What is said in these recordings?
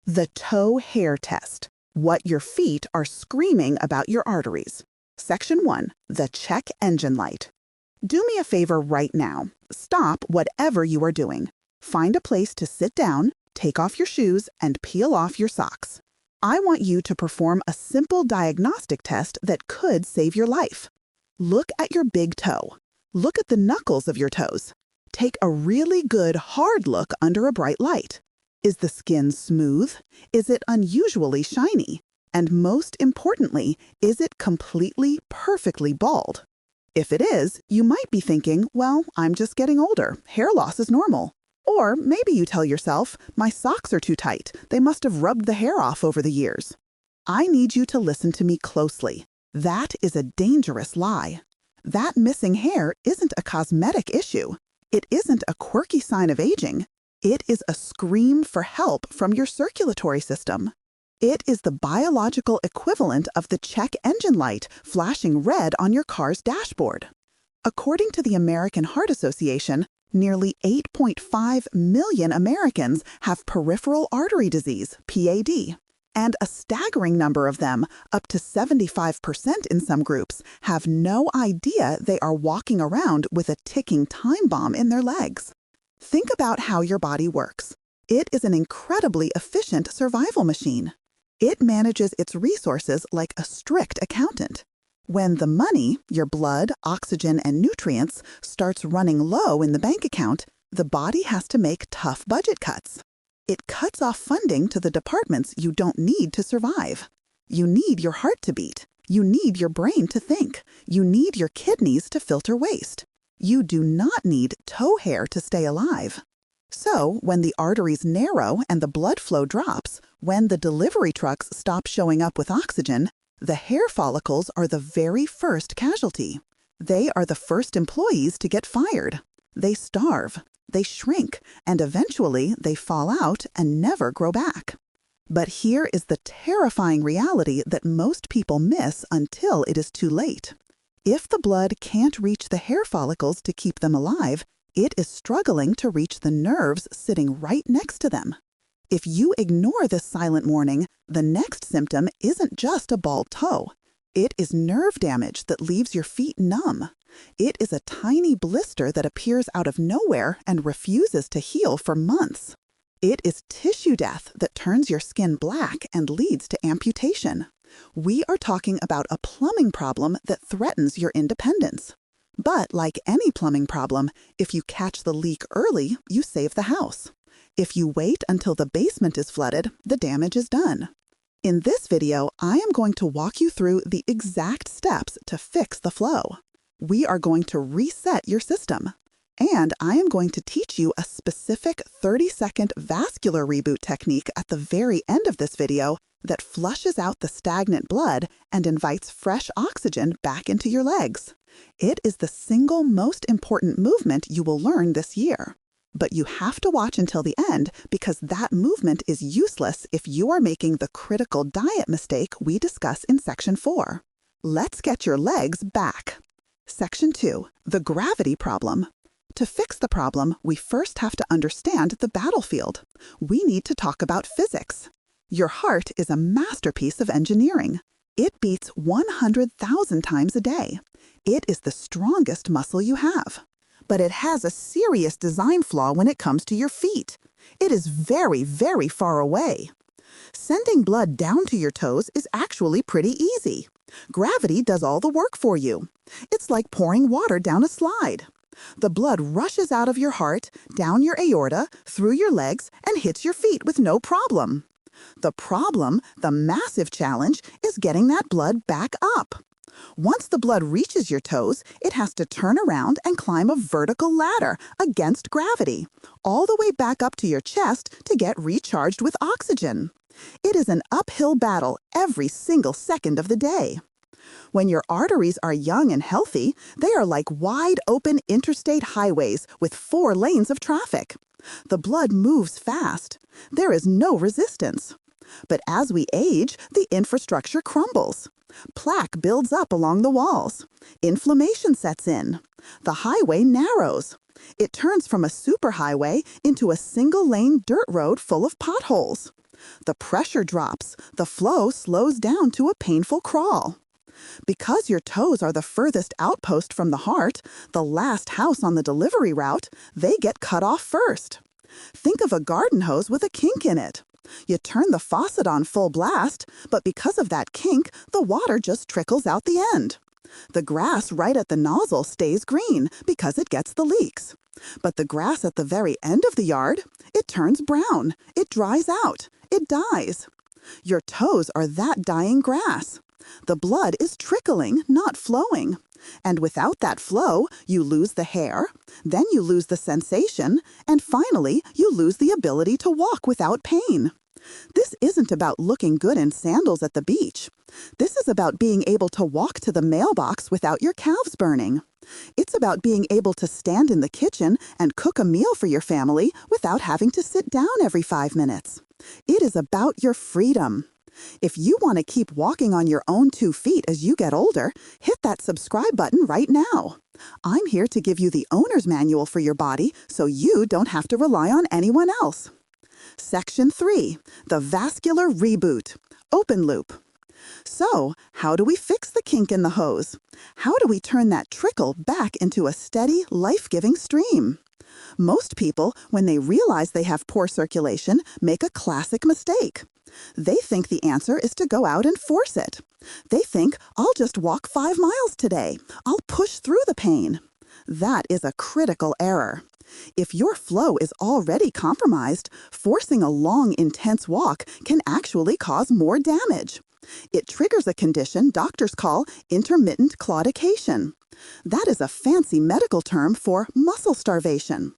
The toe hair test. What your feet are screaming about your arteries. Section 1. The check engine light. Do me a favor right now. Stop whatever you are doing. Find a place to sit down, take off your shoes, and peel off your socks. I want you to perform a simple diagnostic test that could save your life. Look at your big toe. Look at the knuckles of your toes. Take a really good, hard look under a bright light. Is the skin smooth? Is it unusually shiny? And most importantly, is it completely, perfectly bald? If it is, you might be thinking, well, I'm just getting older. Hair loss is normal. Or maybe you tell yourself, my socks are too tight. They must have rubbed the hair off over the years. I need you to listen to me closely. That is a dangerous lie. That missing hair isn't a cosmetic issue. It isn't a quirky sign of aging. It is a scream for help from your circulatory system. It is the biological equivalent of the check engine light flashing red on your car's dashboard. According to the American Heart Association, nearly 8.5 million Americans have peripheral artery disease, PAD, and a staggering number of them, up to 75% in some groups, have no idea they are walking around with a ticking time bomb in their legs. Think about how your body works. It is an incredibly efficient survival machine. It manages its resources like a strict accountant. When the money, your blood, oxygen, and nutrients, starts running low in the bank account, the body has to make tough budget cuts. It cuts off funding to the departments you don't need to survive. You need your heart to beat. You need your brain to think. You need your kidneys to filter waste. You do not need toe hair to stay alive. So, when the arteries narrow and the blood flow drops, when the delivery trucks stop showing up with oxygen, the hair follicles are the very first casualty. They are the first employees to get fired. They starve, they shrink, and eventually they fall out and never grow back. But here is the terrifying reality that most people miss until it is too late. If the blood can't reach the hair follicles to keep them alive, it is struggling to reach the nerves sitting right next to them. If you ignore this silent warning, the next symptom isn't just a bald toe. It is nerve damage that leaves your feet numb. It is a tiny blister that appears out of nowhere and refuses to heal for months. It is tissue death that turns your skin black and leads to amputation. We are talking about a plumbing problem that threatens your independence. But like any plumbing problem, if you catch the leak early, you save the house. If you wait until the basement is flooded, the damage is done. In this video, I am going to walk you through the exact steps to fix the flow. We are going to reset your system. And I am going to teach you a specific 30-second vascular reboot technique at the very end of this video that flushes out the stagnant blood and invites fresh oxygen back into your legs. It is the single most important movement you will learn this year. But you have to watch until the end because that movement is useless if you are making the critical diet mistake we discuss in Section 4. Let's get your legs back. Section 2. The gravity problem. To fix the problem, we first have to understand the battlefield. We need to talk about physics. Your heart is a masterpiece of engineering. It beats 100,000 times a day. It is the strongest muscle you have. But it has a serious design flaw when it comes to your feet. It is very, very far away. Sending blood down to your toes is actually pretty easy. Gravity does all the work for you. It's like pouring water down a slide. The blood rushes out of your heart, down your aorta, through your legs, and hits your feet with no problem. The problem, the massive challenge, is getting that blood back up. Once the blood reaches your toes, it has to turn around and climb a vertical ladder against gravity, all the way back up to your chest to get recharged with oxygen. It is an uphill battle every single second of the day. When your arteries are young and healthy, they are like wide-open interstate highways with 4 lanes of traffic. The blood moves fast. There is no resistance. But as we age, the infrastructure crumbles. Plaque builds up along the walls. Inflammation sets in. The highway narrows. It turns from a superhighway into a single-lane dirt road full of potholes. The pressure drops, the flow slows down to a painful crawl. Because your toes are the furthest outpost from the heart, the last house on the delivery route, they get cut off first. Think of a garden hose with a kink in it. You turn the faucet on full blast, but because of that kink, the water just trickles out the end. The grass right at the nozzle stays green because it gets the leaks. But the grass at the very end of the yard, it turns brown, it dries out, it dies. Your toes are that dying grass. The blood is trickling, not flowing. And without that flow, you lose the hair, then you lose the sensation, and finally, you lose the ability to walk without pain. This isn't about looking good in sandals at the beach. This is about being able to walk to the mailbox without your calves burning. It's about being able to stand in the kitchen and cook a meal for your family without having to sit down every 5 minutes. It is about your freedom. If you want to keep walking on your own 2 feet as you get older, hit that subscribe button right now. I'm here to give you the owner's manual for your body so you don't have to rely on anyone else. Section 3, the Vascular Reboot, open loop. So, how do we fix the kink in the hose? How do we turn that trickle back into a steady, life-giving stream? Most people, when they realize they have poor circulation, make a classic mistake. They think the answer is to go out and force it. They think, I'll just walk 5 miles today. I'll push through the pain. That is a critical error. If your flow is already compromised, forcing a long, intense walk can actually cause more damage. It triggers a condition doctors call intermittent claudication. That is a fancy medical term for muscle starvation.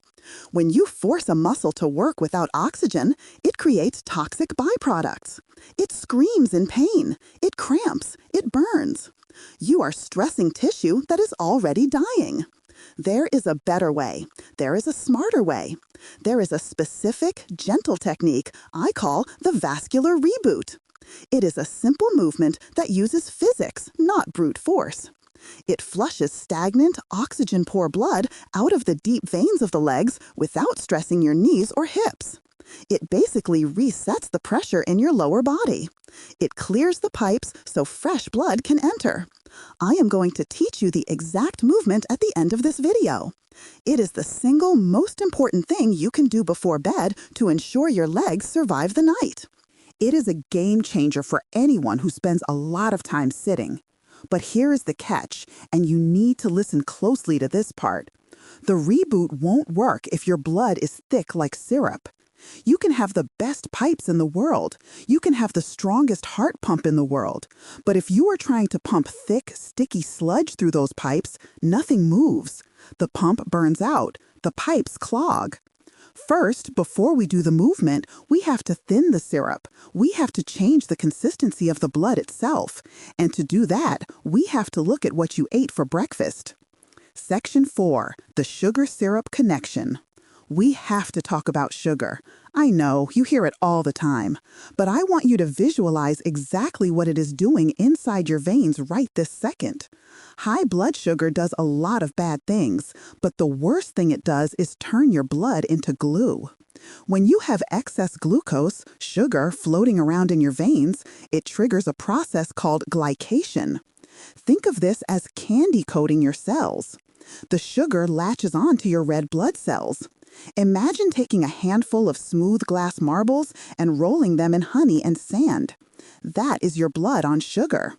When you force a muscle to work without oxygen, it creates toxic byproducts. It screams in pain, it cramps, it burns. You are stressing tissue that is already dying. There is a better way. There is a smarter way. There is a specific, gentle technique I call the vascular reboot. It is a simple movement that uses physics, not brute force. It flushes stagnant, oxygen-poor blood out of the deep veins of the legs without stressing your knees or hips. It basically resets the pressure in your lower body. It clears the pipes so fresh blood can enter. I am going to teach you the exact movement at the end of this video. It is the single most important thing you can do before bed to ensure your legs survive the night. It is a game changer for anyone who spends a lot of time sitting. But here is the catch, and you need to listen closely to this part. The reboot won't work if your blood is thick like syrup. You can have the best pipes in the world. You can have the strongest heart pump in the world. But if you are trying to pump thick, sticky sludge through those pipes, nothing moves. The pump burns out. The pipes clog. First, before we do the movement, we have to thin the syrup. We have to change the consistency of the blood itself. And to do that, we have to look at what you ate for breakfast. Section 4, the sugar syrup connection. We have to talk about sugar. I know, you hear it all the time. But I want you to visualize exactly what it is doing inside your veins right this second. High blood sugar does a lot of bad things, but the worst thing it does is turn your blood into glue. When you have excess glucose, sugar, floating around in your veins, it triggers a process called glycation. Think of this as candy coating your cells. The sugar latches on to your red blood cells. Imagine taking a handful of smooth glass marbles and rolling them in honey and sand. That is your blood on sugar.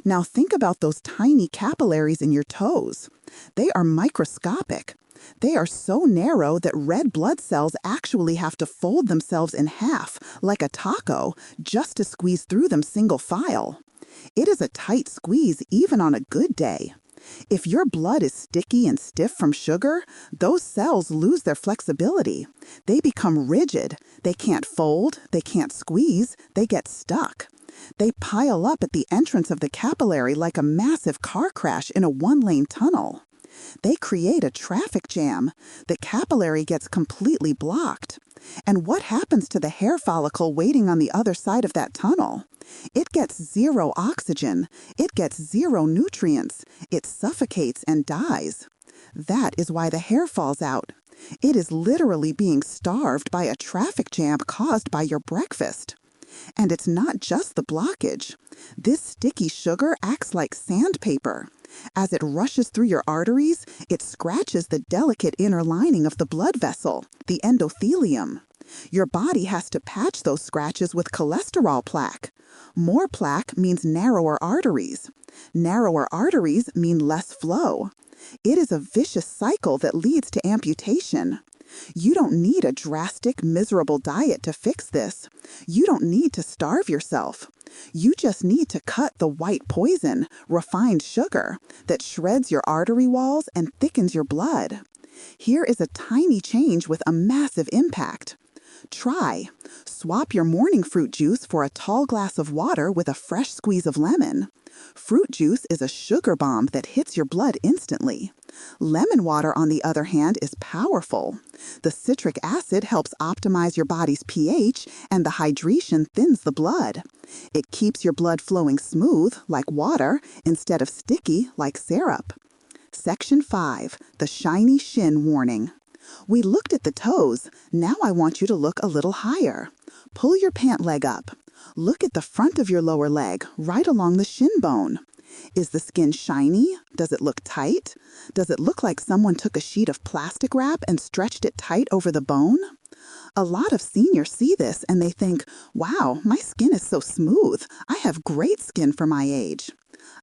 Now think about those tiny capillaries in your toes. They are microscopic. They are so narrow that red blood cells actually have to fold themselves in half, like a taco, just to squeeze through them single file. It is a tight squeeze even on a good day. If your blood is sticky and stiff from sugar, those cells lose their flexibility. They become rigid. They can't fold, they can't squeeze, they get stuck. They pile up at the entrance of the capillary like a massive car crash in a one-lane tunnel. They create a traffic jam. The capillary gets completely blocked. And what happens to the hair follicle waiting on the other side of that tunnel? It gets zero oxygen. It gets zero nutrients. It suffocates and dies. That is why the hair falls out. It is literally being starved by a traffic jam caused by your breakfast. And it's not just the blockage. This sticky sugar acts like sandpaper. As it rushes through your arteries, it scratches the delicate inner lining of the blood vessel, the endothelium. Your body has to patch those scratches with cholesterol plaque. More plaque means narrower arteries. Narrower arteries mean less flow. It is a vicious cycle that leads to amputation. You don't need a drastic, miserable diet to fix this. You don't need to starve yourself. You just need to cut the white poison, refined sugar, that shreds your artery walls and thickens your blood. Here is a tiny change with a massive impact. Try. Swap your morning fruit juice for a tall glass of water with a fresh squeeze of lemon. Fruit juice is a sugar bomb that hits your blood instantly. Lemon water, on the other hand, is powerful. The citric acid helps optimize your body's pH, and the hydration thins the blood. It keeps your blood flowing smooth, like water, instead of sticky, like syrup. Section 5. The Shiny Shin Warning. We looked at the toes. Now I want you to look a little higher. Pull your pant leg up. Look at the front of your lower leg, right along the shin bone. Is the skin shiny? Does it look tight? Does it look like someone took a sheet of plastic wrap and stretched it tight over the bone? A lot of seniors see this and they think, wow, my skin is so smooth. I have great skin for my age.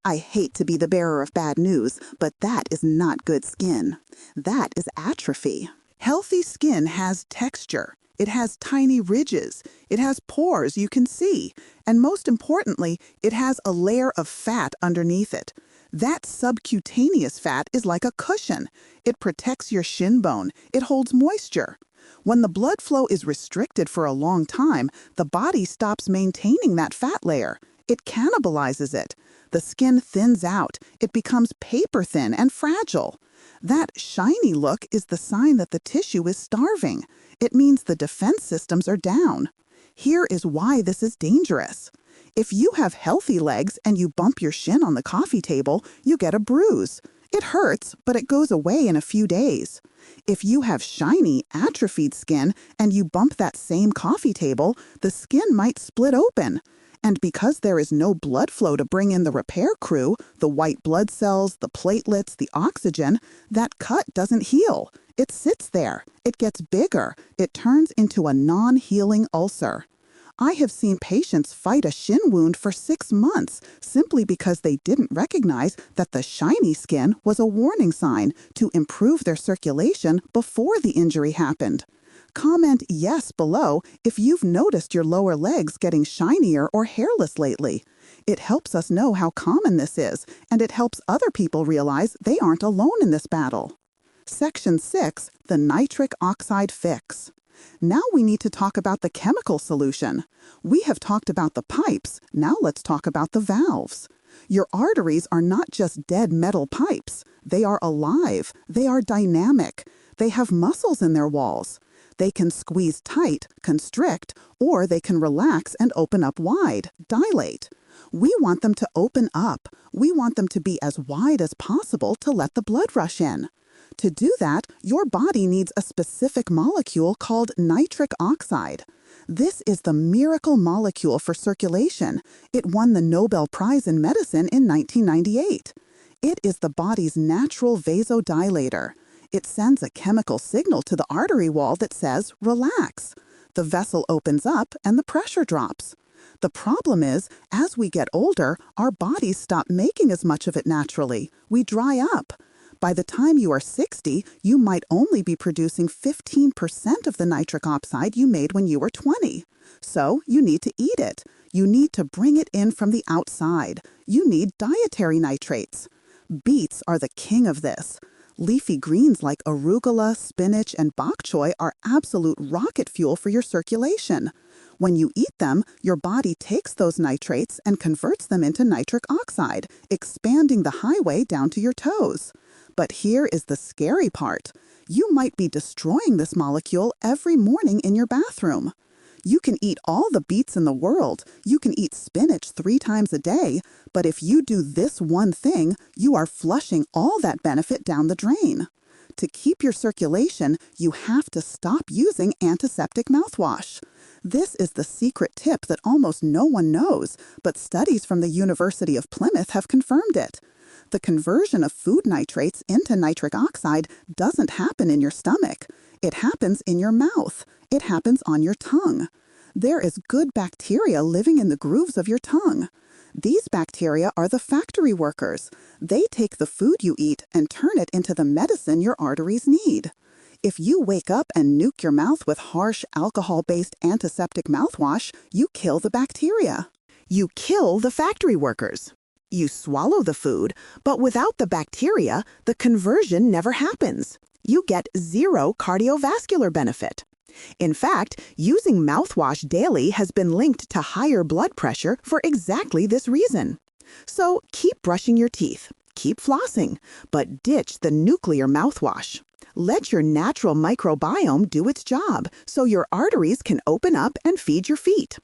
I hate to be the bearer of bad news, but that is not good skin. That is atrophy. Healthy skin has texture. It has tiny ridges. It has pores you can see. And most importantly, it has a layer of fat underneath it. That subcutaneous fat is like a cushion. It protects your shin bone. It holds moisture. When the blood flow is restricted for a long time, the body stops maintaining that fat layer. It cannibalizes it. The skin thins out. It becomes paper thin and fragile. That shiny look is the sign that the tissue is starving. It means the defense systems are down. Here is why this is dangerous. If you have healthy legs and you bump your shin on the coffee table, you get a bruise. It hurts, but it goes away in a few days. If you have shiny, atrophied skin and you bump that same coffee table, the skin might split open. And because there is no blood flow to bring in the repair crew, the white blood cells, the platelets, the oxygen, that cut doesn't heal. It sits there. It gets bigger. It turns into a non-healing ulcer. I have seen patients fight a shin wound for 6 months simply because they didn't recognize that the shiny skin was a warning sign to improve their circulation before the injury happened. Comment yes below if you've noticed your lower legs getting shinier or hairless lately. It helps us know how common this is, and it helps other people realize they aren't alone in this battle. Section 6. The Nitric Oxide Fix. Now we need to talk about the chemical solution. We have talked about the pipes. Now let's talk about the valves. Your arteries are not just dead metal pipes. They are alive. They are dynamic. They have muscles in their walls. They can squeeze tight, constrict, or they can relax and open up wide, dilate. We want them to open up. We want them to be as wide as possible to let the blood rush in. To do that, your body needs a specific molecule called nitric oxide. This is the miracle molecule for circulation. It won the Nobel Prize in Medicine in 1998. It is the body's natural vasodilator. It sends a chemical signal to the artery wall that says, relax. The vessel opens up and the pressure drops. The problem is, as we get older, our bodies stop making as much of it naturally. We dry up. By the time you are 60, you might only be producing 15% of the nitric oxide you made when you were 20. So you need to eat it. You need to bring it in from the outside. You need dietary nitrates. Beets are the king of this. Leafy greens like arugula, spinach, and bok choy are absolute rocket fuel for your circulation. When you eat them, your body takes those nitrates and converts them into nitric oxide, expanding the highway down to your toes. But here is the scary part. You might be destroying this molecule every morning in your bathroom. You can eat all the beets in the world. You can eat spinach 3 times a day. But if you do this one thing, you are flushing all that benefit down the drain. To keep your circulation, you have to stop using antiseptic mouthwash. This is the secret tip that almost no one knows, but studies from the University of Plymouth have confirmed it. The conversion of food nitrates into nitric oxide doesn't happen in your stomach. It happens in your mouth. It happens on your tongue. There is good bacteria living in the grooves of your tongue. These bacteria are the factory workers. They take the food you eat and turn it into the medicine your arteries need. If you wake up and nuke your mouth with harsh, alcohol-based antiseptic mouthwash, you kill the bacteria. You kill the factory workers. You swallow the food, but without the bacteria, the conversion never happens. You get zero cardiovascular benefit. In fact, using mouthwash daily has been linked to higher blood pressure for exactly this reason. So keep brushing your teeth, keep flossing, but ditch the nuclear mouthwash. Let your natural microbiome do its job so your arteries can open up and feed your feet.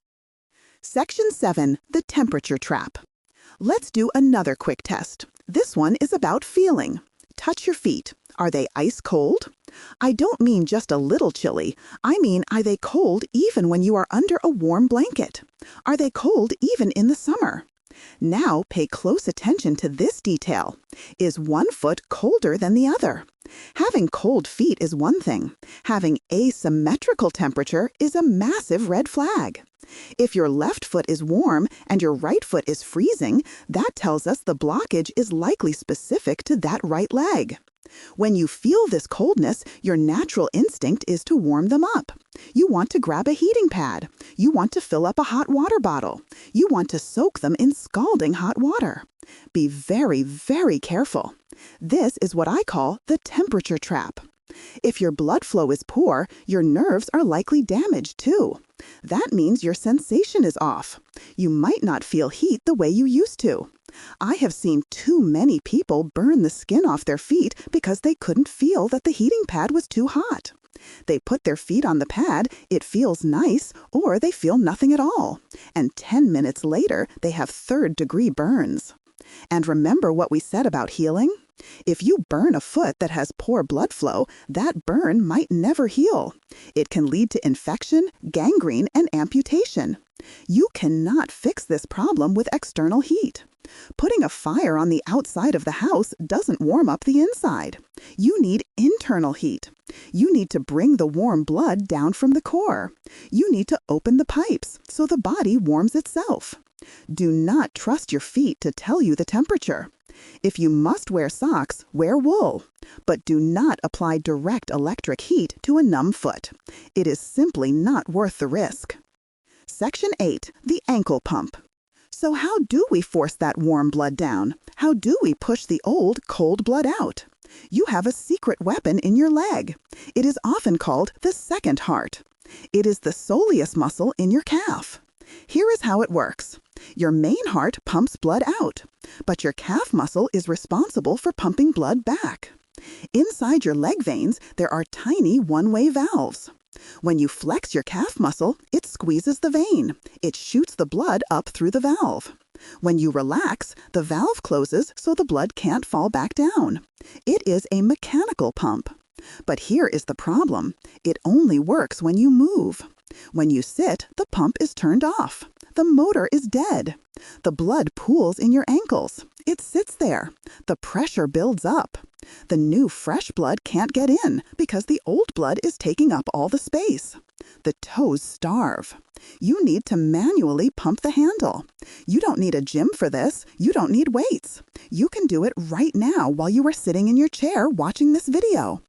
Section 7. The temperature trap. Let's do another quick test. This one is about feeling. Touch your feet. Are they ice cold? I don't mean just a little chilly. I mean, are they cold even when you are under a warm blanket? Are they cold even in the summer? Now pay close attention to this detail. Is one foot colder than the other? Having cold feet is one thing. Having asymmetrical temperature is a massive red flag. If your left foot is warm and your right foot is freezing, that tells us the blockage is likely specific to that right leg. When you feel this coldness, your natural instinct is to warm them up. You want to grab a heating pad. You want to fill up a hot water bottle. You want to soak them in scalding hot water. Be very, very careful. This is what I call the temperature trap. If your blood flow is poor, your nerves are likely damaged too. That means your sensation is off. You might not feel heat the way you used to. I have seen too many people burn the skin off their feet because they couldn't feel that the heating pad was too hot. They put their feet on the pad, it feels nice, or they feel nothing at all. And 10 minutes later, they have third-degree burns. And remember what we said about healing? If you burn a foot that has poor blood flow, that burn might never heal. It can lead to infection, gangrene, and amputation. You cannot fix this problem with external heat. Putting a fire on the outside of the house doesn't warm up the inside. You need internal heat. You need to bring the warm blood down from the core. You need to open the pipes so the body warms itself. Do not trust your feet to tell you the temperature. If you must wear socks, wear wool. But do not apply direct electric heat to a numb foot. It is simply not worth the risk. Section 8. The ankle pump. So how do we force that warm blood down? How do we push the old, cold blood out? You have a secret weapon in your leg. It is often called the second heart. It is the soleus muscle in your calf. Here is how it works. Your main heart pumps blood out, but your calf muscle is responsible for pumping blood back. Inside your leg veins, there are tiny one-way valves. When you flex your calf muscle, it squeezes the vein. It shoots the blood up through the valve. When you relax, the valve closes so the blood can't fall back down. It is a mechanical pump. But here is the problem. It only works when you move. When you sit, the pump is turned off. The motor is dead. The blood pools in your ankles. It sits there. The pressure builds up. The new fresh blood can't get in because the old blood is taking up all the space. The toes starve. You need to manually pump the handle. You don't need a gym for this. You don't need weights. You can do it right now while you are sitting in your chair watching this video.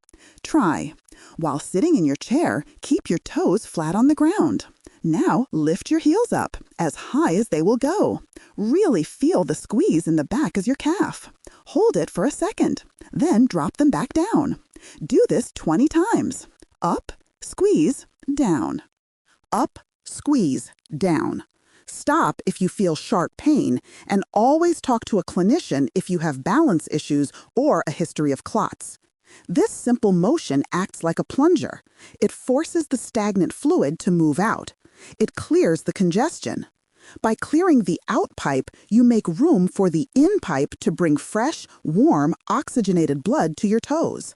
Try. While sitting in your chair, keep your toes flat on the ground. Now lift your heels up, as high as they will go. Really feel the squeeze in the back of your calf. Hold it for a second, then drop them back down. Do this 20 times. Up, squeeze, down. Up, squeeze, down. Stop if you feel sharp pain, and always talk to a clinician if you have balance issues or a history of clots. This simple motion acts like a plunger. It forces the stagnant fluid to move out. It clears the congestion. By clearing the out pipe, you make room for the in pipe to bring fresh, warm, oxygenated blood to your toes.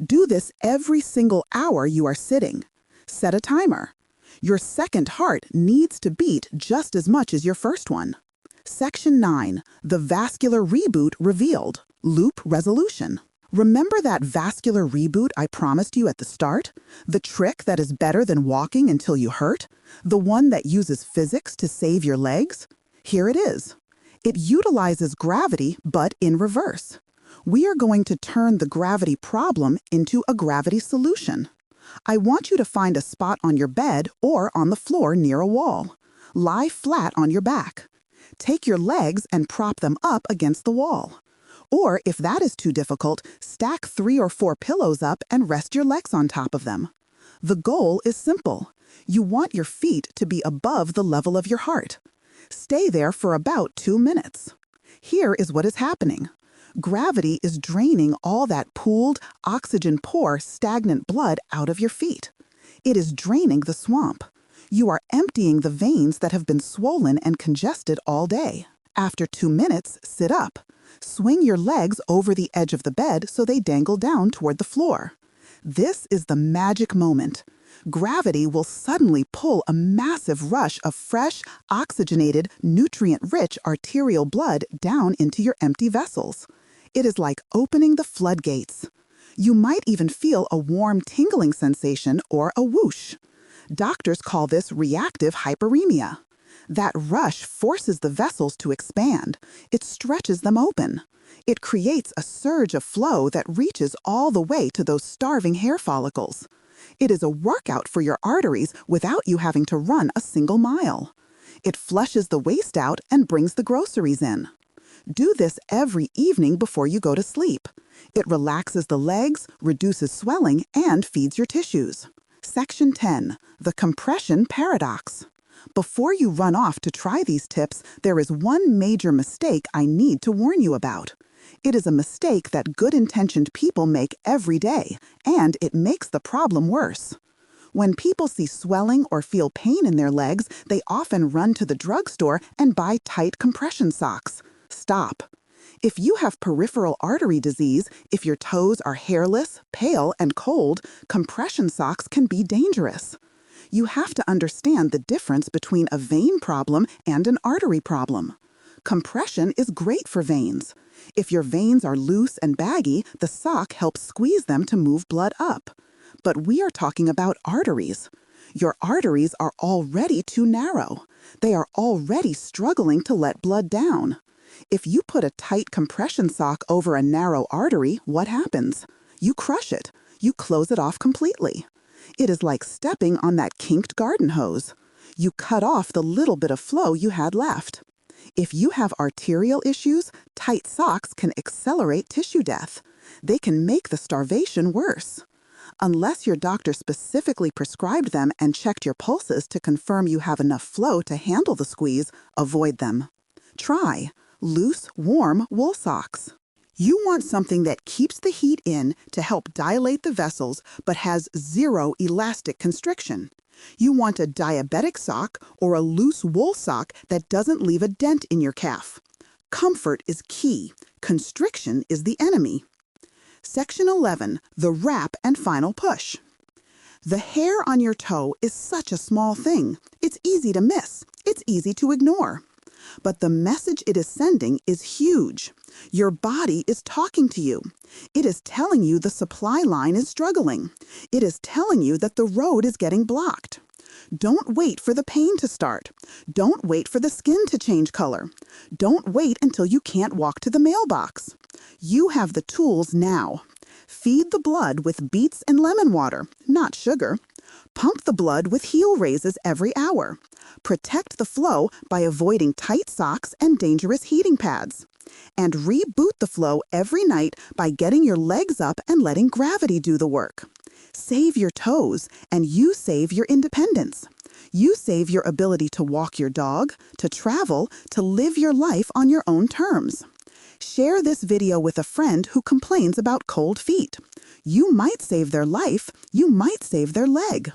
Do this every single hour you are sitting. Set a timer. Your second heart needs to beat just as much as your first one. Section 9. The Vascular Reboot Revealed. Loop Resolution. Remember that vascular reboot I promised you at the start? The trick that is better than walking until you hurt? The one that uses physics to save your legs? Here it is. It utilizes gravity, but in reverse. We are going to turn the gravity problem into a gravity solution. I want you to find a spot on your bed or on the floor near a wall. Lie flat on your back. Take your legs and prop them up against the wall. Or, if that is too difficult, stack 3 or 4 pillows up and rest your legs on top of them. The goal is simple. You want your feet to be above the level of your heart. Stay there for about 2 minutes. Here is what is happening. Gravity is draining all that pooled, oxygen-poor, stagnant blood out of your feet. It is draining the swamp. You are emptying the veins that have been swollen and congested all day. After 2 minutes, sit up. Swing your legs over the edge of the bed so they dangle down toward the floor. This is the magic moment. Gravity will suddenly pull a massive rush of fresh, oxygenated, nutrient-rich arterial blood down into your empty vessels. It is like opening the floodgates. You might even feel a warm tingling sensation or a whoosh. Doctors call this reactive hyperemia. That rush forces the vessels to expand. It stretches them open. It creates a surge of flow that reaches all the way to those starving hair follicles. It is a workout for your arteries without you having to run a single mile. It flushes the waste out and brings the groceries in. Do this every evening before you go to sleep. It relaxes the legs, reduces swelling, and feeds your tissues. Section 10. The Compression Paradox. Before you run off to try these tips, there is one major mistake I need to warn you about. It is a mistake that good-intentioned people make every day, and it makes the problem worse. When people see swelling or feel pain in their legs, they often run to the drugstore and buy tight compression socks. Stop. If you have peripheral artery disease, if your toes are hairless, pale, and cold, compression socks can be dangerous. You have to understand the difference between a vein problem and an artery problem. Compression is great for veins. If your veins are loose and baggy, the sock helps squeeze them to move blood up. But we are talking about arteries. Your arteries are already too narrow. They are already struggling to let blood down. If you put a tight compression sock over a narrow artery, what happens? You crush it. You close it off completely. It is like stepping on that kinked garden hose. You cut off the little bit of flow you had left. If you have arterial issues, tight socks can accelerate tissue death. They can make the starvation worse. Unless your doctor specifically prescribed them and checked your pulses to confirm you have enough flow to handle the squeeze, avoid them. Try loose, warm wool socks. You want something that keeps the heat in to help dilate the vessels but has zero elastic constriction. You want a diabetic sock or a loose wool sock that doesn't leave a dent in your calf. Comfort is key. Constriction is the enemy. Section 11. The Wrap and Final Push. The hair on your toe is such a small thing. It's easy to miss. It's easy to ignore. But the message it is sending is huge. Your body is talking to you. It is telling you the supply line is struggling. It is telling you that the road is getting blocked. Don't wait for the pain to start. Don't wait for the skin to change color. Don't wait until you can't walk to the mailbox. You have the tools now. Feed the blood with beets and lemon water, not sugar. Pump the blood with heel raises every hour. Protect the flow by avoiding tight socks and dangerous heating pads. And reboot the flow every night by getting your legs up and letting gravity do the work. Save your toes, and you save your independence. You save your ability to walk your dog, to travel, to live your life on your own terms. Share this video with a friend who complains about cold feet. You might save their life. You might save their leg.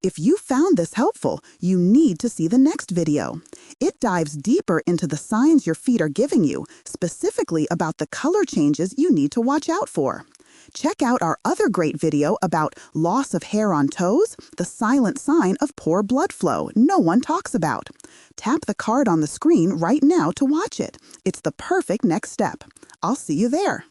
If you found this helpful, you need to see the next video. It dives deeper into the signs your feet are giving you, specifically about the color changes you need to watch out for. Check out our other great video about loss of hair on toes, the silent sign of poor blood flow no one talks about. Tap the card on the screen right now to watch it. It's the perfect next step. I'll see you there.